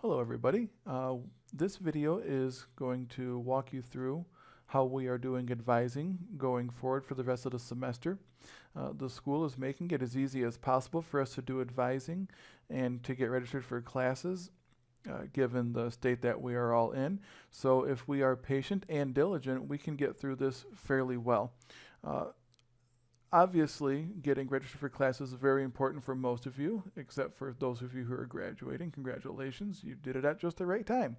Hello everybody. This video is going to walk you through how we are doing advising going forward for the rest of the semester. The school is making it as easy as possible for us to do advising and to get registered for classes given the state that we are all in. So if we are patient and diligent, we can get through this fairly well. Uh, Obviously, getting registered for classes is very important for most of you, except for those of you who are graduating. Congratulations, you did it at just the right time.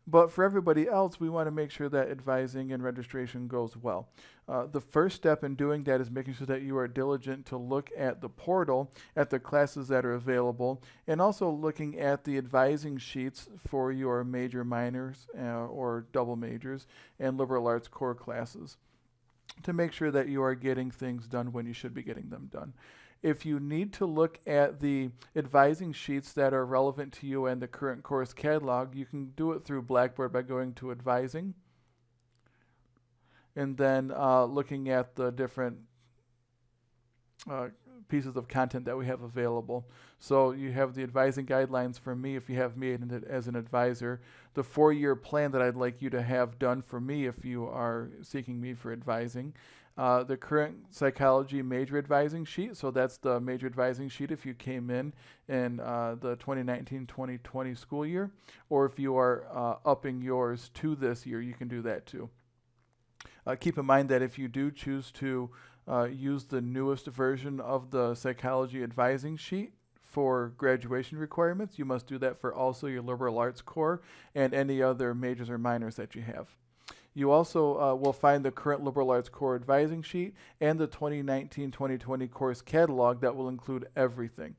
But for everybody else, we want to make sure that advising and registration goes well. The first step in doing that is making sure that you are diligent to look at the portal, at the classes that are available, and also looking at the advising sheets for your major minors or double majors and liberal arts core classes to make sure that you are getting things done when you should be getting them done. If you need to look at the advising sheets that are relevant to you and the current course catalog, you can do it through Blackboard by going to Advising and then looking at the different uh, pieces of content that we have available. So you have the advising guidelines for me if you have me as an advisor, the 4-year plan that I'd like you to have done for me if you are seeking me for advising, the current psychology major advising sheet. So that's the major advising sheet if you came in the 2019-2020 school year, or if you are upping yours to this year, you can do that too. Keep in mind that if you do choose to use the newest version of the psychology advising sheet for graduation requirements, you must do that for also your liberal arts core and any other majors or minors that you have. You also will find the current liberal arts core advising sheet and the 2019-2020 course catalog that will include everything.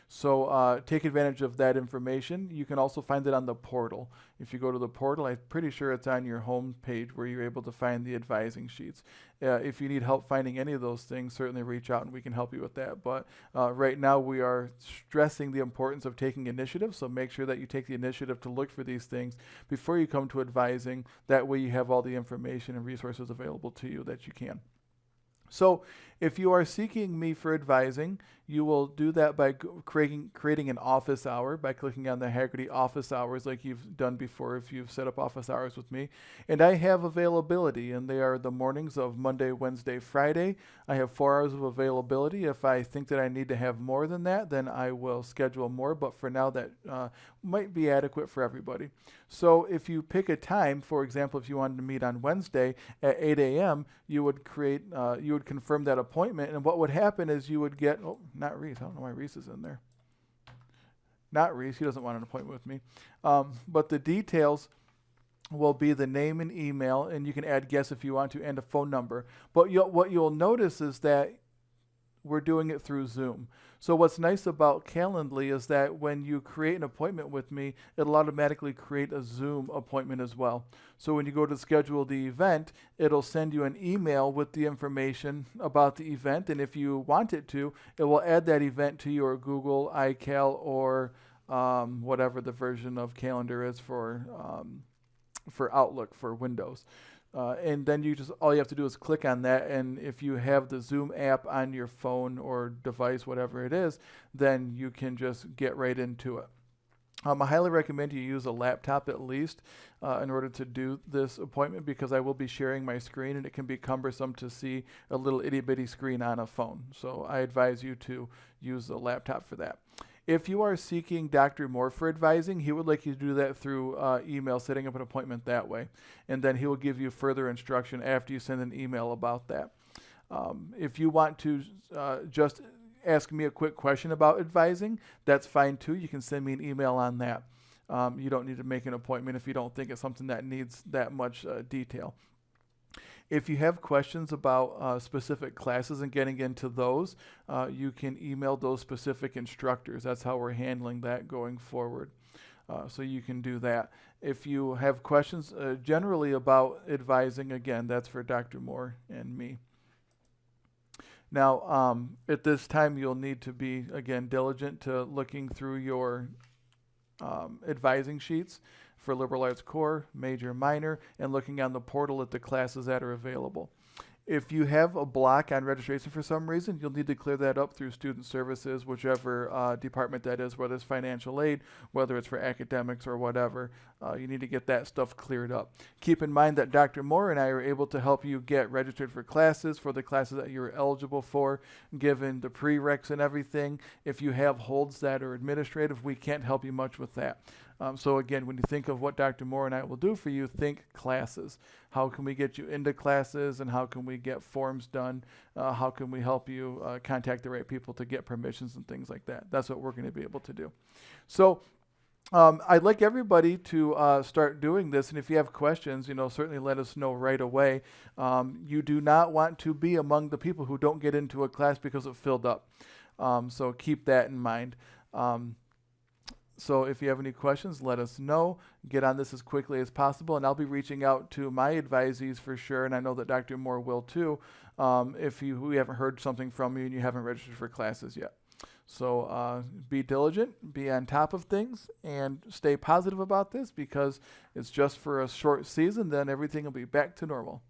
So take advantage of that information. You can also find it on the portal. If you go to the portal, I'm pretty sure it's on your home page where you're able to find the advising sheets. If you need help finding any of those things, certainly reach out and we can help you with that. But right now we are stressing the importance of taking initiative, so make sure that you take the initiative to look for these things before you come to advising. That way you have all the information and resources available to you that you can. So if you are seeking me for advising, you will do that by creating an office hour by clicking on the Haggerty office hours like you've done before if you've set up office hours with me. And I have availability, and they are the mornings of Monday, Wednesday, Friday. I have 4 hours of availability. If I think that I need to have more than that, then I will schedule more, but for now that might be adequate for everybody. So if you pick a time, for example, if you wanted to meet on Wednesday at 8 a.m., you would confirm that appointment, and what would happen is you would get, oh, not Reese, I don't know why Reese is in there. Not Reese, he doesn't want an appointment with me. But the details will be the name and email, and you can add guests if you want to, and a phone number. But what you'll notice is that we're doing it through Zoom. So what's nice about Calendly is that when you create an appointment with me, it'll automatically create a Zoom appointment as well. So when you go to schedule the event, it'll send you an email with the information about the event, and if you want it to, it will add that event to your Google, iCal, or whatever the version of calendar is for Outlook for Windows. And then all you have to do is click on that, and if you have the Zoom app on your phone or device, whatever it is, then you can just get right into it. I highly recommend you use a laptop at least in order to do this appointment, because I will be sharing my screen and it can be cumbersome to see a little itty bitty screen on a phone. So I advise you to use a laptop for that. If you are seeking Dr. Moore for advising, he would like you to do that through email, setting up an appointment that way. And then he will give you further instruction after you send an email about that. If you want to just ask me a quick question about advising, that's fine too. You can send me an email on that. You don't need to make an appointment if you don't think it's something that needs that much detail. If you have questions about specific classes and getting into those, you can email those specific instructors. That's how we're handling that going forward. So you can do that. If you have questions generally about advising, again, that's for Dr. Moore and me. Now, at this time, you'll need to be, again, diligent to looking through your advising sheets for liberal arts core, major, minor, and looking on the portal at the classes that are available. If you have a block on registration for some reason, you'll need to clear that up through student services, whichever department that is, whether it's financial aid, whether it's for academics or whatever. You need to get that stuff cleared up. Keep in mind that Dr. Moore and I are able to help you get registered for the classes that you're eligible for, given the prereqs and everything. If you have holds that are administrative, we can't help you much with that. So again, when you think of what Dr. Moore and I will do for you, think classes. How can we get you into classes, and how can we get forms done? How can we help you contact the right people to get permissions and things like that? That's what we're going to be able to do. So I'd like everybody to start doing this, and if you have questions, certainly let us know right away. You do not want to be among the people who don't get into a class because it filled up. So keep that in mind. So if you have any questions, let us know. Get on this as quickly as possible, and I'll be reaching out to my advisees for sure, and I know that Dr. Moore will too, if we haven't heard something from you and you haven't registered for classes yet. So be diligent, be on top of things, and stay positive about this, because it's just for a short season, then everything will be back to normal.